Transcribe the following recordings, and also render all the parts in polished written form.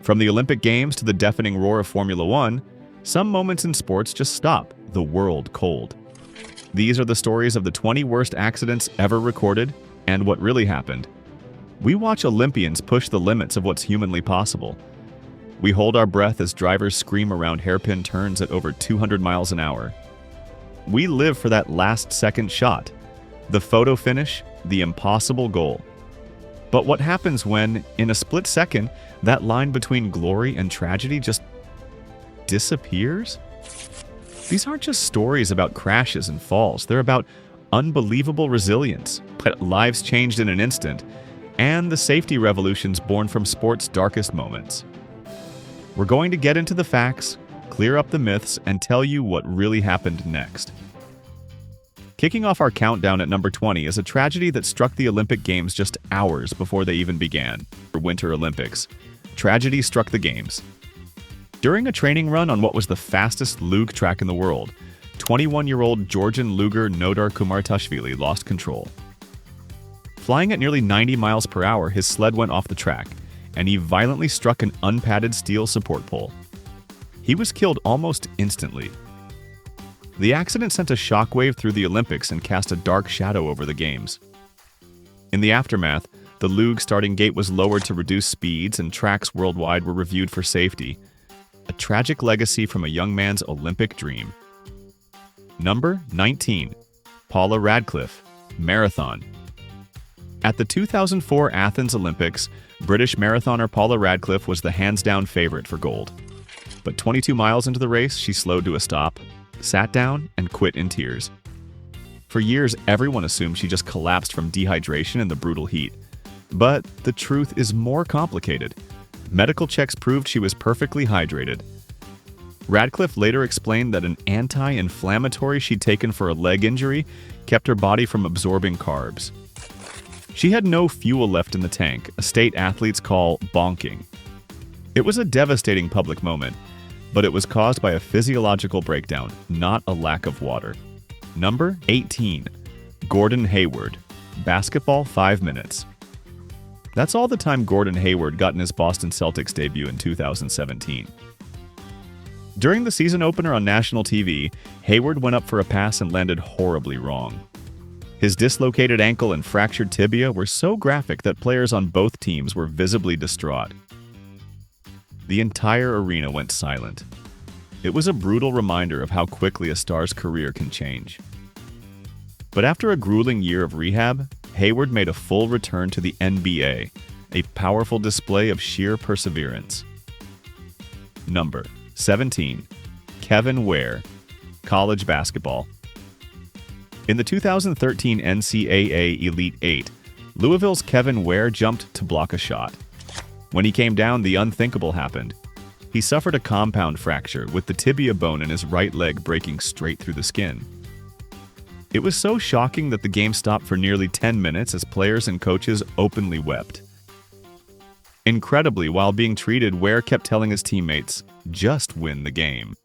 From the Olympic Games to the deafening roar of Formula One, some moments in sports just stop the world cold. These are the stories of the 20 worst accidents ever recorded and what really happened. We watch Olympians push the limits of what's humanly possible. We hold our breath as drivers scream around hairpin turns at over 200 miles an hour. We live for that last-second shot, the photo finish, the impossible goal. But what happens when, in a split second, that line between glory and tragedy just disappears? These aren't just stories about crashes and falls. They're about unbelievable resilience, lives changed in an instant, and the safety revolutions born from sport's darkest moments. We're going to get into the facts, clear up the myths, and tell you what really happened next. Kicking off our countdown at number 20 is a tragedy that struck the Olympic Games just hours before they even began. For Winter Olympics, tragedy struck the Games. During a training run on what was the fastest luge track in the world, 21-year-old Georgian luger Nodar Kumaritashvili lost control. Flying at nearly 90 miles per hour, his sled went off the track, and he violently struck an unpadded steel support pole. He was killed almost instantly. The accident sent a shockwave through the Olympics and cast a dark shadow over the Games. In the aftermath, the luge starting gate was lowered to reduce speeds, and tracks worldwide were reviewed for safety. A tragic legacy from a young man's Olympic dream. Number 19. Paula Radcliffe, Marathon. At the 2004 Athens Olympics, British marathoner Paula Radcliffe was the hands-down favorite for gold. But 22 miles into the race, she slowed to a stop, sat down, and quit in tears. For years, everyone assumed she just collapsed from dehydration in the brutal heat. But the truth is more complicated. Medical checks proved she was perfectly hydrated. Radcliffe later explained that an anti-inflammatory she'd taken for a leg injury kept her body from absorbing carbs. She had no fuel left in the tank, a state athletes call bonking. It was a devastating public moment, but it was caused by a physiological breakdown, not a lack of water. Number 18. Gordon Hayward, basketball 5 minutes. That's all the time Gordon Hayward got in his Boston Celtics debut in 2017. During the season opener on national TV, Hayward went up for a pass and landed horribly wrong. His dislocated ankle and fractured tibia were so graphic that players on both teams were visibly distraught. The entire arena went silent. It was a brutal reminder of how quickly a star's career can change. But after a grueling year of rehab, Hayward made a full return to the NBA, a powerful display of sheer perseverance. Number 17. Kevin Ware, college basketball. In the 2013 NCAA Elite Eight, Louisville's Kevin Ware jumped to block a shot. When he came down, the unthinkable happened. He suffered a compound fracture, with the tibia bone in his right leg breaking straight through the skin. It was so shocking that the game stopped for nearly 10 minutes as players and coaches openly wept. Incredibly, while being treated, Ware kept telling his teammates, "Just win the game."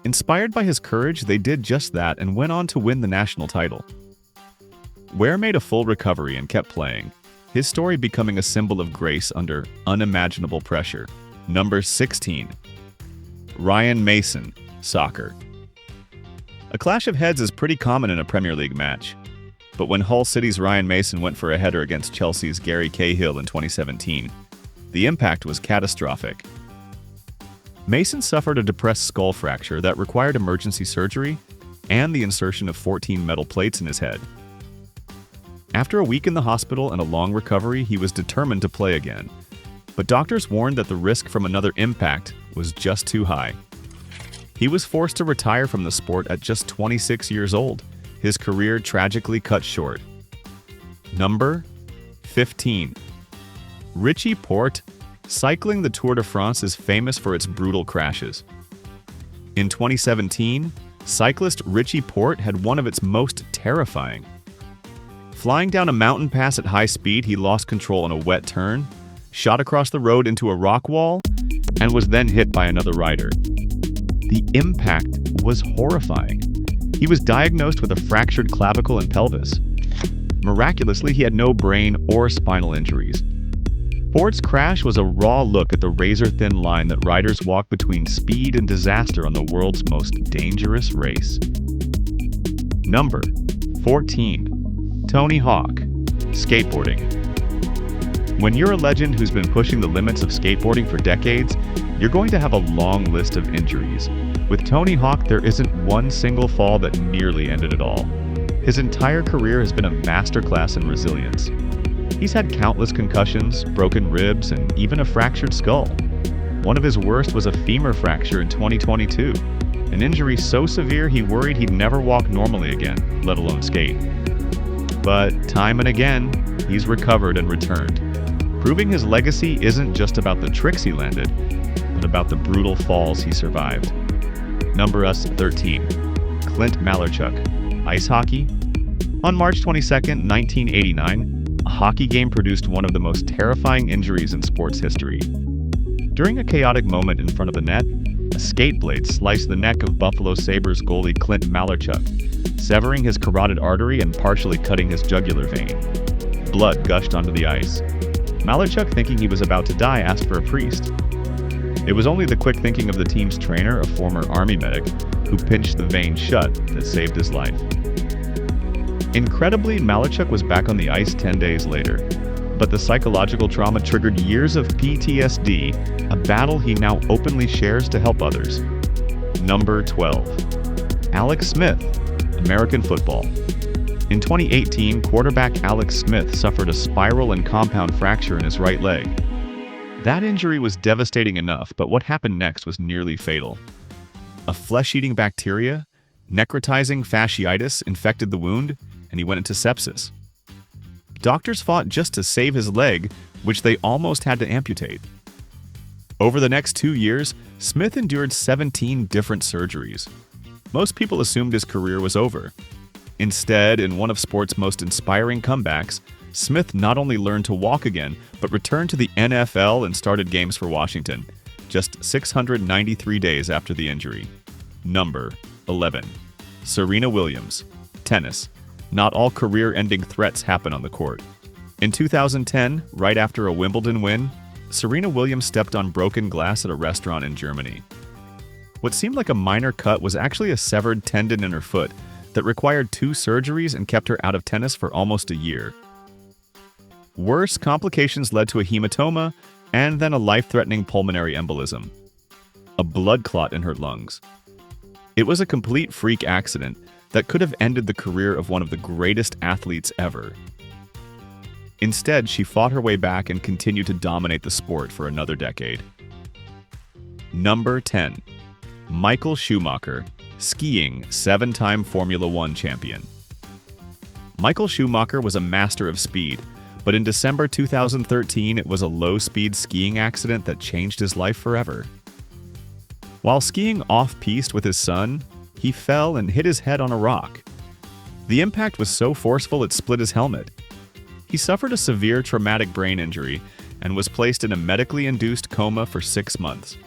Inspired by his courage, they did just that and went on to win the national title. Ware made a full recovery and kept playing, his story becoming a symbol of grace under unimaginable pressure. Number 16. Ryan Mason, soccer. A clash of heads is pretty common in a Premier League match. But when Hull City's Ryan Mason went for a header against Chelsea's Gary Cahill in 2017, the impact was catastrophic. Mason suffered a depressed skull fracture that required emergency surgery and the insertion of 14 metal plates in his head. After a week in the hospital and a long recovery, he was determined to play again. But doctors warned that the risk from another impact was just too high. He was forced to retire from the sport at just 26 years old, his career tragically cut short. Number 15. Richie Porte. Cycling the Tour de France is famous for its brutal crashes. In 2017, cyclist Richie Porte had one of its most terrifying. Flying down a mountain pass at high speed, he lost control on a wet turn, shot across the road into a rock wall, and was then hit by another rider. The impact was horrifying. He was diagnosed with a fractured clavicle and pelvis. Miraculously, he had no brain or spinal injuries. Ford's crash was a raw look at the razor-thin line that riders walk between speed and disaster on the world's most dangerous race. Number 14. Tony Hawk, skateboarding. When you're a legend who's been pushing the limits of skateboarding for decades, you're going to have a long list of injuries. With Tony Hawk, there isn't one single fall that nearly ended it all. His entire career has been a masterclass in resilience. He's had countless concussions, broken ribs, and even a fractured skull. One of his worst was a femur fracture in 2022, an injury so severe he worried he'd never walk normally again, let alone skate. But time and again, he's recovered and returned, proving his legacy isn't just about the tricks he landed, but about the brutal falls he survived. Number 13. Clint Malarchuk, ice hockey. On March 22, 1989, a hockey game produced one of the most terrifying injuries in sports history. During a chaotic moment in front of the net, a skate blade sliced the neck of Buffalo Sabres goalie Clint Malarchuk, severing his carotid artery and partially cutting his jugular vein. Blood gushed onto the ice. Malarchuk, thinking he was about to die, asked for a priest. It was only the quick thinking of the team's trainer, a former Army medic, who pinched the vein shut, that saved his life. Incredibly, Malarchuk was back on the ice 10 days later, but the psychological trauma triggered years of PTSD, a battle he now openly shares to help others. Number 12. Alex Smith, American football. In 2018, quarterback Alex Smith suffered a spiral and compound fracture in his right leg. That injury was devastating enough, but what happened next was nearly fatal. A flesh-eating bacteria, necrotizing fasciitis, infected the wound, and he went into sepsis. Doctors fought just to save his leg, which they almost had to amputate. Over the next 2 years, Smith endured 17 different surgeries. Most people assumed his career was over. Instead, in one of sports' most inspiring comebacks, Smith not only learned to walk again, but returned to the NFL and started games for Washington, just 693 days after the injury. Number 11. Serena Williams, tennis. Not all career-ending threats happen on the court. In 2010, right after a Wimbledon win, Serena Williams stepped on broken glass at a restaurant in Germany. What seemed like a minor cut was actually a severed tendon in her foot that required 2 surgeries and kept her out of tennis for almost a year. Worse, complications led to a hematoma and then a life-threatening pulmonary embolism, a blood clot in her lungs. It was a complete freak accident that could have ended the career of one of the greatest athletes ever. Instead, she fought her way back and continued to dominate the sport for another decade. Number 10. Michael Schumacher, skiing 7-time Formula One champion. Michael Schumacher was a master of speed, but in December 2013, it was a low-speed skiing accident that changed his life forever. While skiing off-piste with his son, he fell and hit his head on a rock. The impact was so forceful it split his helmet. He suffered a severe traumatic brain injury and was placed in a medically induced coma for 6 months.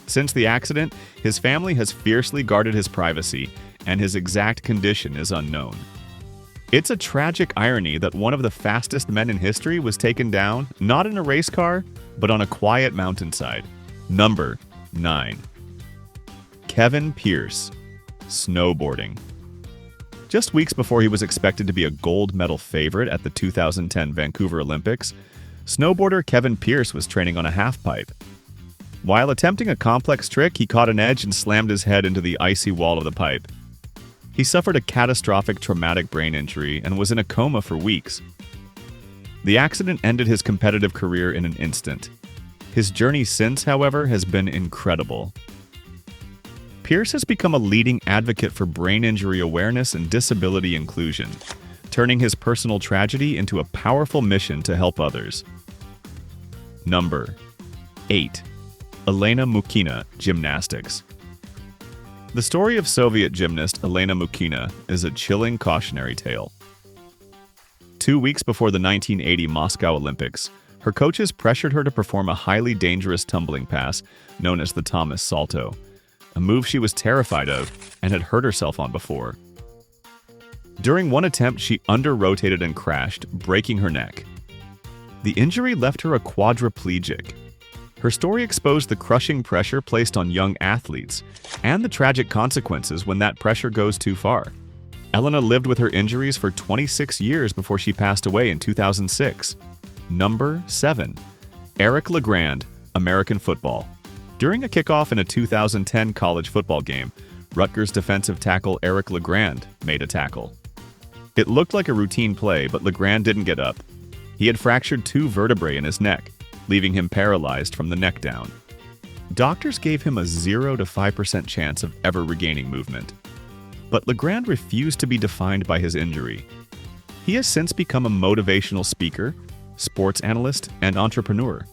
Since the accident, his family has fiercely guarded his privacy, and his exact condition is unknown. It's a tragic irony that one of the fastest men in history was taken down, not in a race car, but on a quiet mountainside. Number 9. Kevin Pearce, snowboarding. Just weeks before he was expected to be a gold medal favorite at the 2010 Vancouver Olympics, snowboarder Kevin Pearce was training on a halfpipe. While attempting a complex trick, he caught an edge and slammed his head into the icy wall of the pipe. He suffered a catastrophic traumatic brain injury and was in a coma for weeks. The accident ended his competitive career in an instant. His journey since, however, has been incredible. Pearce has become a leading advocate for brain injury awareness and disability inclusion, turning his personal tragedy into a powerful mission to help others. Number 8. Elena Mukhina, gymnastics. The story of Soviet gymnast Elena Mukhina is a chilling cautionary tale. 2 weeks before the 1980 Moscow Olympics, her coaches pressured her to perform a highly dangerous tumbling pass known as the Thomas Salto, a move she was terrified of and had hurt herself on before. During one attempt, she under-rotated and crashed, breaking her neck. The injury left her a quadriplegic. Her story exposed the crushing pressure placed on young athletes and the tragic consequences when that pressure goes too far. Elena lived with her injuries for 26 years before she passed away in 2006. Number 7. Eric LeGrand, American football. During a kickoff in a 2010 college football game, Rutgers defensive tackle Eric LeGrand made a tackle. It looked like a routine play, but LeGrand didn't get up. He had fractured 2 vertebrae in his neck, leaving him paralyzed from the neck down. Doctors gave him a 0 to 5% chance of ever regaining movement. But LeGrand refused to be defined by his injury. He has since become a motivational speaker, sports analyst, and entrepreneur,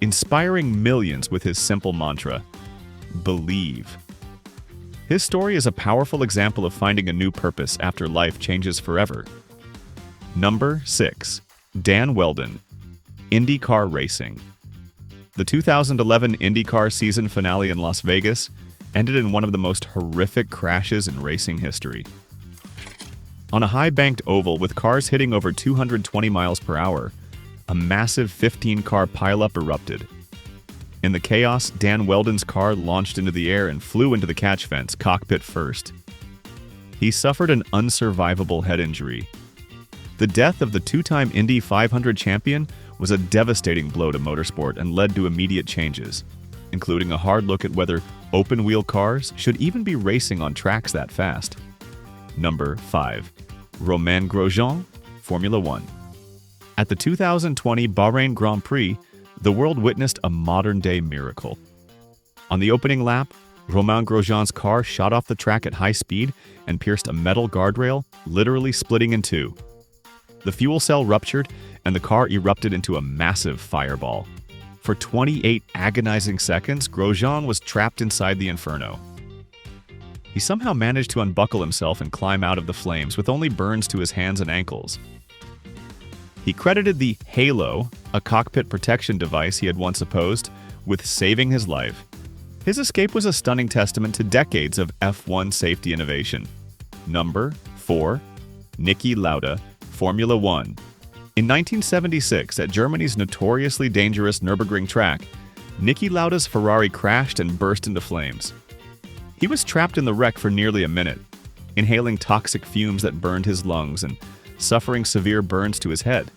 inspiring millions with his simple mantra, believe. His story is a powerful example of finding a new purpose after life changes forever. Number 6. Dan Wheldon, IndyCar racing. The 2011 IndyCar season finale in Las Vegas ended in one of the most horrific crashes in racing history. On a high-banked oval with cars hitting over 220 miles per hour, a massive 15-car pileup erupted. In the chaos, Dan Wheldon's car launched into the air and flew into the catch fence, cockpit first. He suffered an unsurvivable head injury. The death of the 2-time Indy 500 champion was a devastating blow to motorsport and led to immediate changes, including a hard look at whether open-wheel cars should even be racing on tracks that fast. Number 5. Romain Grosjean, Formula 1. At the 2020 Bahrain Grand Prix, the world witnessed a modern-day miracle. On the opening lap, Romain Grosjean's car shot off the track at high speed and pierced a metal guardrail, literally splitting in two. The fuel cell ruptured, and the car erupted into a massive fireball. For 28 agonizing seconds, Grosjean was trapped inside the inferno. He somehow managed to unbuckle himself and climb out of the flames with only burns to his hands and ankles. He credited the Halo, a cockpit protection device he had once opposed, with saving his life. His escape was a stunning testament to decades of F1 safety innovation. Number 4. Niki Lauda, Formula 1. In 1976, at Germany's notoriously dangerous Nürburgring track, Niki Lauda's Ferrari crashed and burst into flames. He was trapped in the wreck for nearly a minute, inhaling toxic fumes that burned his lungs and suffering severe burns to his head.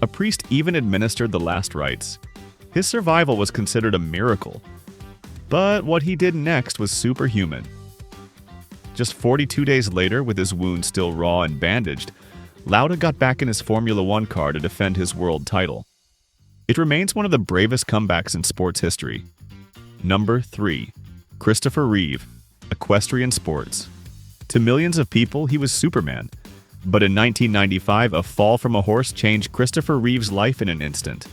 A priest even administered the last rites. His survival was considered a miracle, but what he did next was superhuman. Just 42 days later, with his wound still raw and bandaged, Lauda got back in his Formula 1 car to defend his world title. It remains one of the bravest comebacks in sports history. Number 3. Christopher Reeve, equestrian sports. To millions of people, he was Superman. But in 1995, a fall from a horse changed Christopher Reeve's life in an instant.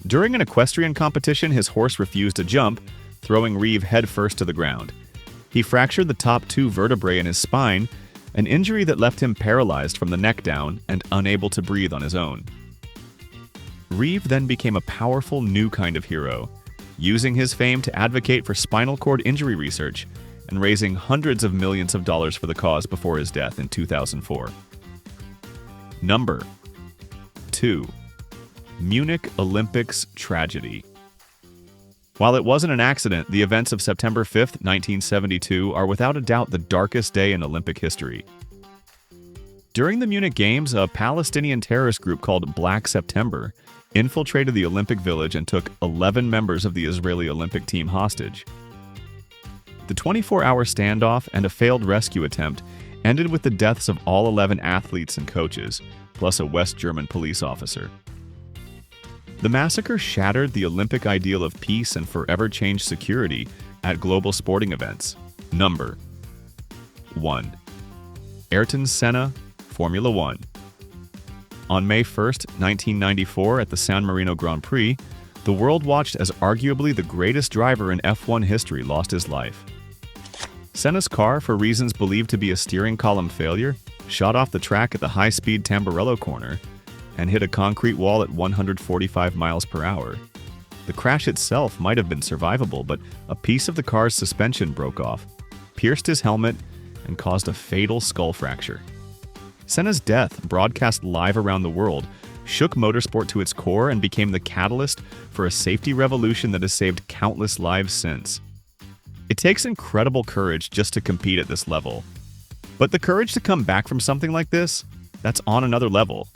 During an equestrian competition, his horse refused to jump, throwing Reeve headfirst to the ground. He fractured the top 2 vertebrae in his spine, an injury that left him paralyzed from the neck down and unable to breathe on his own. Reeve then became a powerful new kind of hero, using his fame to advocate for spinal cord injury research and raising hundreds of millions of dollars for the cause before his death in 2004. Number 2. Munich Olympics tragedy. While it wasn't an accident, the events of September 5, 1972 are without a doubt the darkest day in Olympic history. During the Munich Games, a Palestinian terrorist group called Black September infiltrated the Olympic Village and took 11 members of the Israeli Olympic team hostage. The 24-hour standoff and a failed rescue attempt ended with the deaths of all 11 athletes and coaches, plus a West German police officer. The massacre shattered the Olympic ideal of peace and forever changed security at global sporting events. Number 1. Ayrton Senna, Formula 1. On May 1, 1994, at the San Marino Grand Prix, the world watched as arguably the greatest driver in F1 history lost his life. Senna's car, for reasons believed to be a steering column failure, shot off the track at the high-speed Tamburello corner and hit a concrete wall at 145 miles per hour. The crash itself might have been survivable, but a piece of the car's suspension broke off, pierced his helmet, and caused a fatal skull fracture. Senna's death, broadcast live around the world, shook motorsport to its core and became the catalyst for a safety revolution that has saved countless lives since. It takes incredible courage just to compete at this level. But the courage to come back from something like this, that's on another level.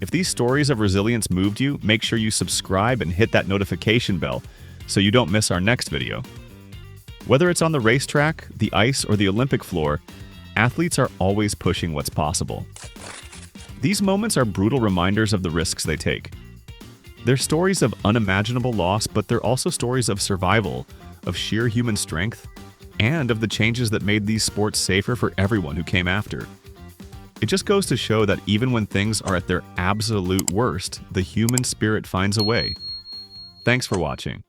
If these stories of resilience moved you, make sure you subscribe and hit that notification bell so you don't miss our next video. Whether it's on the racetrack, the ice, or the Olympic floor, athletes are always pushing what's possible. These moments are brutal reminders of the risks they take. They're stories of unimaginable loss, but they're also stories of survival, of sheer human strength, and of the changes that made these sports safer for everyone who came after. It just goes to show that even when things are at their absolute worst, the human spirit finds a way. Thanks for watching.